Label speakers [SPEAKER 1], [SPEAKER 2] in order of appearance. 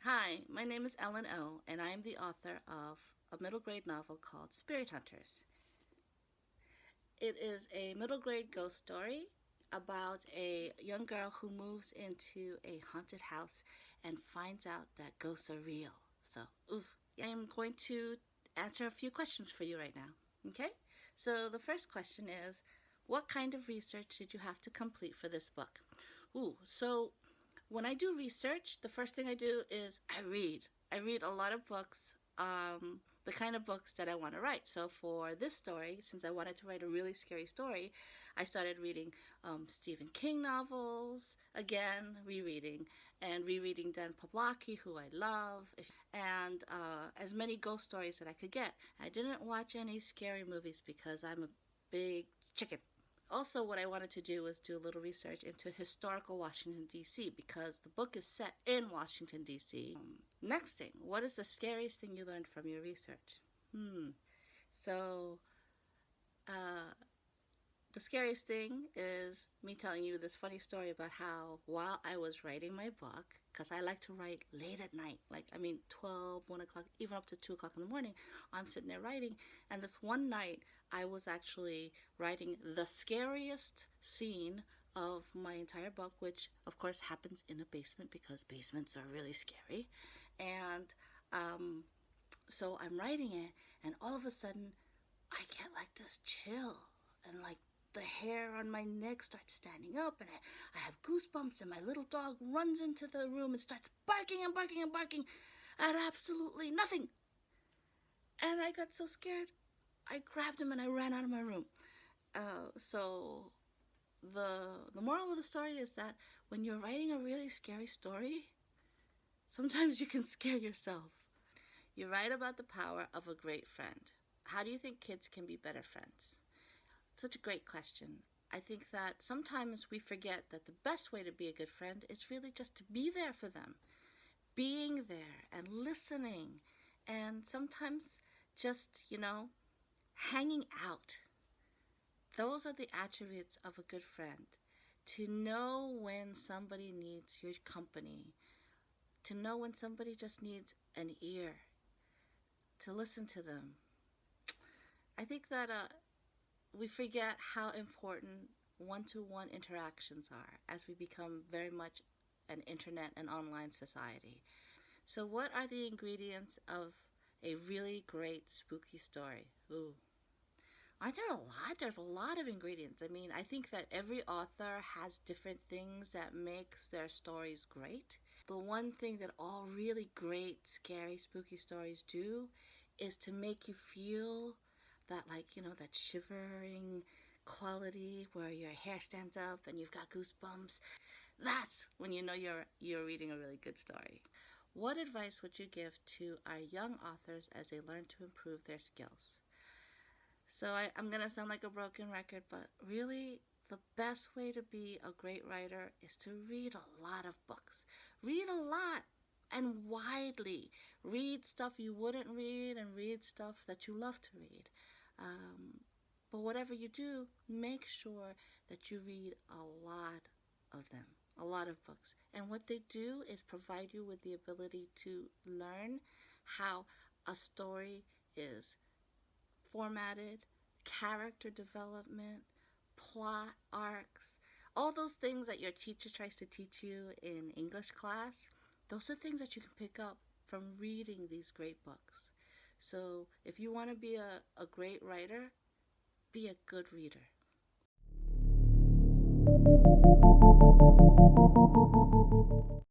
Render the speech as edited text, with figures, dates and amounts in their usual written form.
[SPEAKER 1] Hi, my name is Ellen O, and I am the author of a middle grade novel called Spirit Hunters. It is a middle grade ghost story about a young girl who moves into a haunted house and finds out that ghosts are real. So, I'm going to answer a few questions for you right now. Okay? So, the first question is, what kind of research did you have to complete for this book? So when I do research, the first thing I do is I read. I read a lot of books, the kind of books that I want to write. So for this story, since I wanted to write a really scary story, I started reading Stephen King novels, again, rereading Dan Poblocki, who I love, and as many ghost stories that I could get. I didn't watch any scary movies because I'm a big chicken. Also, what I wanted to do was do a little research into historical Washington, D.C., because the book is set in Washington, D.C. Next thing, what is the scariest thing you learned from your research? So, uh, the scariest thing is me telling you this funny story about how while I was writing my book, because I like to write late at night, 12, 1 o'clock, even up to 2 o'clock in the morning, I'm sitting there writing. And this one night, I was actually writing the scariest scene of my entire book, which of course happens in a basement because basements are really scary. And so I'm writing it, and all of a sudden, I get like this chill, and like the hair on my neck starts standing up, and I have goosebumps, and my little dog runs into the room and starts barking and barking and barking at absolutely nothing. And I got so scared, I grabbed him and I ran out of my room. So the moral of the story is that when you're writing a really scary story, sometimes you can scare yourself. You write about the power of a great friend. How do you think kids can be better friends? Such a great question. I think that sometimes we forget that the best way to be a good friend is really just to be there for them. Being there and listening, and sometimes just, hanging out. Those are the attributes of a good friend. To know when somebody needs your company, to know when somebody just needs an ear, to listen to them. I think that we forget how important one-to-one interactions are as we become very much an internet and online society. So what are the ingredients of a really great spooky story? Aren't there a lot? There's a lot of ingredients. I mean, I think that every author has different things that makes their stories great. The one thing that all really great, scary, spooky stories do is to make you feel that, that shivering quality where your hair stands up and you've got goosebumps. That's when you know you're reading a really good story. What advice would you give to our young authors as they learn to improve their skills? So I'm going to sound like a broken record, but really the best way to be a great writer is to read a lot of books. Read a lot and widely. Read stuff you wouldn't read and read stuff that you love to read. But whatever you do, make sure that you read a lot of them, a lot of books. And what they do is provide you with the ability to learn how a story is formatted, character development, plot arcs, all those things that your teacher tries to teach you in English class. Those are things that you can pick up from reading these great books. So if you want to be a great writer, be a good reader.